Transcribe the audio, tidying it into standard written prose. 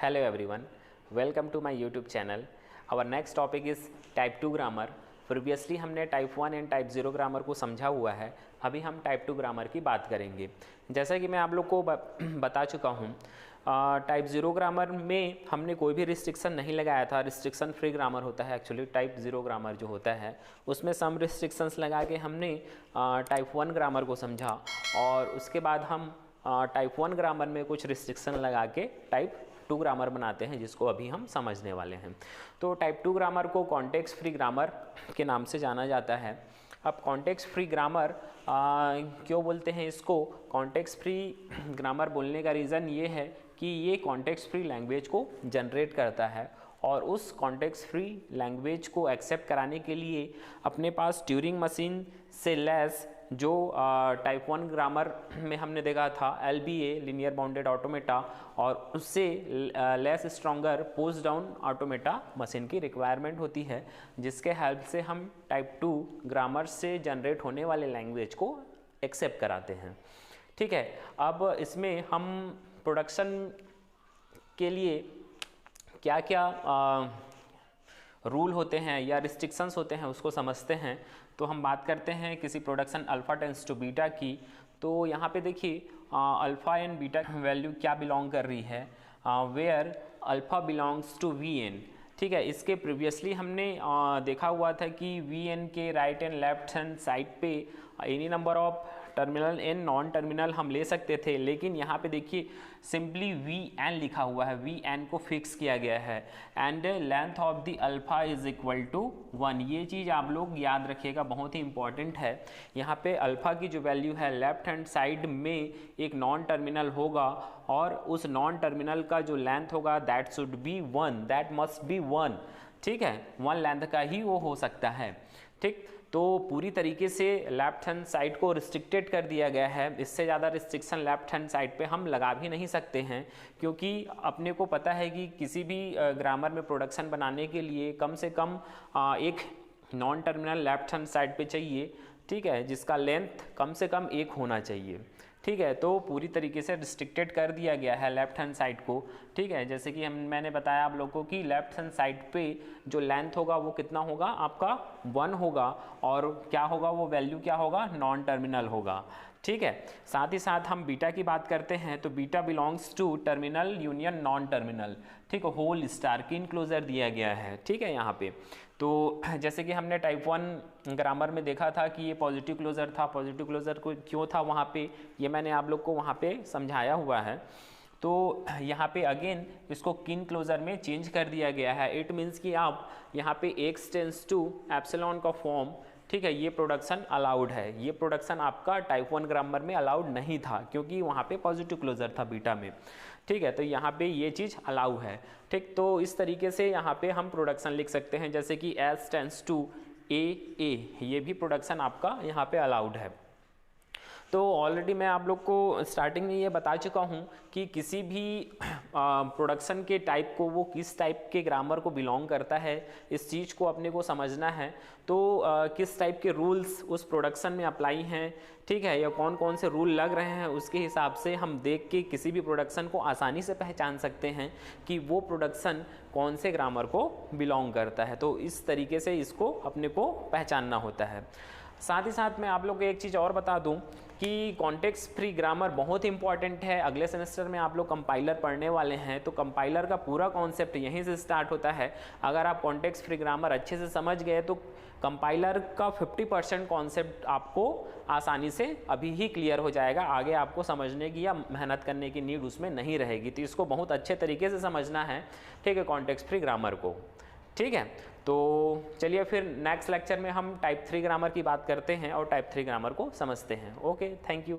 Hello everyone, welcome to my YouTube channel. Our next topic is type 2 grammar. Previously हमने type 1 and type 0 grammar को समझा हुआ है। अभी हम टाइप 2 ग्रामर की बात करेंगे। जैसा कि मैं आप लोग को बता चुका हूँ, टाइप 0 ग्रामर में हमने कोई भी रिस्ट्रिक्शन नहीं लगाया था। रिस्ट्रिक्शन फ्री ग्रामर होता है एक्चुअली टाइप 0 ग्रामर जो होता है, उसमें सम रिस्ट्रिक्शंस लगा के हमने टाइप 1 ग्रामर को समझा और उसके बाद हम टाइप 1 ग्रामर में कुछ रिस्ट्रिक्शन लगा के टाइप 2 ग्रामर बनाते हैं, जिसको अभी हम समझने वाले हैं। तो टाइप 2 ग्रामर को कॉन्टेक्स्ट फ्री ग्रामर के नाम से जाना जाता है। अब कॉन्टेक्स्ट फ्री ग्रामर क्यों बोलते हैं इसको? कॉन्टेक्स्ट फ्री ग्रामर बोलने का रीज़न ये है कि ये कॉन्टेक्स्ट फ्री लैंग्वेज को जनरेट करता है और उस कॉन्टेक्स्ट फ्री लैंग्वेज को एक्सेप्ट कराने के लिए अपने पास ट्यूरिंग मशीन से लेस जो टाइप 1 ग्रामर में हमने देखा था LBA लीनियर बाउंडेड ऑटोमेटा, और उससे less stronger post down automata machine की रिक्वायरमेंट होती है, जिसके हेल्प से हम टाइप 2 ग्रामर से जनरेट होने वाले लैंग्वेज को एक्सेप्ट कराते हैं। ठीक है, अब इसमें हम प्रोडक्शन के लिए क्या क्या रूल होते हैं या रिस्ट्रिक्शंस होते हैं उसको समझते हैं। तो हम बात करते हैं किसी production alpha tends to beta की। तो यहाँ पे देखिए अल्फ़ा एंड बीटा वैल्यू क्या बिलोंग कर रही है, where alpha belongs to VN। ठीक है, इसके प्रीवियसली हमने देखा हुआ था कि VN के right and left hand side पे any number of terminal and non terminal हम ले सकते थे, लेकिन यहाँ पे देखिए सिंपली VN लिखा हुआ है, VN को फिक्स किया गया है and length of the alpha is equal to 1। ये चीज़ आप लोग याद रखिएगा, बहुत ही इंपॉर्टेंट है। यहाँ पे अल्फा की जो वैल्यू है लेफ्ट हैंड साइड में एक नॉन टर्मिनल होगा और उस नॉन टर्मिनल का जो लेंथ होगा that should be 1, that must be 1। ठीक है, 1 लेंथ का ही वो हो सकता है। ठीक, तो पूरी तरीके से लेफ्ट हैंड साइड को रिस्ट्रिक्टेड कर दिया गया है। इससे ज़्यादा रिस्ट्रिक्शन लेफ्ट हैंड साइड पे हम लगा भी नहीं सकते हैं, क्योंकि अपने को पता है कि किसी भी ग्रामर में प्रोडक्शन बनाने के लिए कम से कम एक non terminal left hand side पे चाहिए। ठीक है, जिसका लेंथ कम से कम 1 होना चाहिए। ठीक है, तो पूरी तरीके से रिस्ट्रिक्टेड कर दिया गया है लेफ्ट हैंड साइड को। ठीक है, जैसे कि मैंने बताया आप लोगों को कि लेफ्ट हैंड साइड पे जो लेंथ होगा वो कितना होगा, आपका 1 होगा, और क्या होगा वो वैल्यू क्या होगा, नॉन टर्मिनल होगा। ठीक है, साथ ही साथ हम बीटा की बात करते हैं तो beta belongs to terminal union non terminal. ठीक है, होल स्टार की इनक्लोजर दिया गया है। ठीक है, यहाँ पे तो जैसे कि हमने टाइप 1 ग्रामर में देखा था कि ये पॉजिटिव क्लोजर था। पॉजिटिव क्लोजर को क्यों था वहाँ पे, ये मैंने आप लोग को वहाँ पे समझाया हुआ है। तो यहाँ पे अगेन इसको किन क्लोजर में चेंज कर दिया गया है। इट मीन्स कि आप यहाँ पे x टेंस टू एप्सिलॉन का फॉर्म, ठीक है, ये प्रोडक्शन अलाउड है। ये प्रोडक्शन आपका टाइप 1 ग्रामर में अलाउड नहीं था, क्योंकि वहाँ पे पॉजिटिव क्लोजर था बीटा में। ठीक है, तो यहाँ पे ये चीज़ अलाउ है। ठीक, तो इस तरीके से यहाँ पे हम प्रोडक्शन लिख सकते हैं, जैसे कि S टेंस टू AA, ये भी प्रोडक्शन आपका यहाँ पे अलाउड है। तो ऑलरेडी मैं आप लोग को स्टार्टिंग में ये बता चुका हूँ कि किसी भी प्रोडक्शन के टाइप को, वो किस टाइप के ग्रामर को बिलोंग करता है, इस चीज़ को अपने को समझना है। तो किस टाइप के रूल्स उस प्रोडक्शन में अप्लाई हैं, ठीक है, या कौन कौन से रूल लग रहे हैं, उसके हिसाब से हम देख के किसी भी प्रोडक्शन को आसानी से पहचान सकते हैं कि वो प्रोडक्शन कौन से ग्रामर को बिलोंग करता है। तो इस तरीके से इसको अपने को पहचानना होता है। साथ ही साथ मैं आप लोग को एक चीज़ और बता दूं कि कॉन्टेक्स्ट फ्री ग्रामर बहुत इंपॉर्टेंट है। अगले सेमेस्टर में आप लोग कंपाइलर पढ़ने वाले हैं, तो कंपाइलर का पूरा कॉन्सेप्ट यहीं से स्टार्ट होता है। अगर आप कॉन्टेक्स्ट फ्री ग्रामर अच्छे से समझ गए तो कंपाइलर का 50% कॉन्सेप्ट आपको आसानी से अभी ही क्लियर हो जाएगा। आगे आपको समझने की या मेहनत करने की नीड उसमें नहीं रहेगी। तो इसको बहुत अच्छे तरीके से समझना है, ठीक है, कॉन्टेक्स्ट फ्री ग्रामर को। ठीक है, तो चलिए फिर नेक्स्ट लेक्चर में हम टाइप 3 ग्रामर की बात करते हैं और टाइप 3 ग्रामर को समझते हैं। Okay, thank you.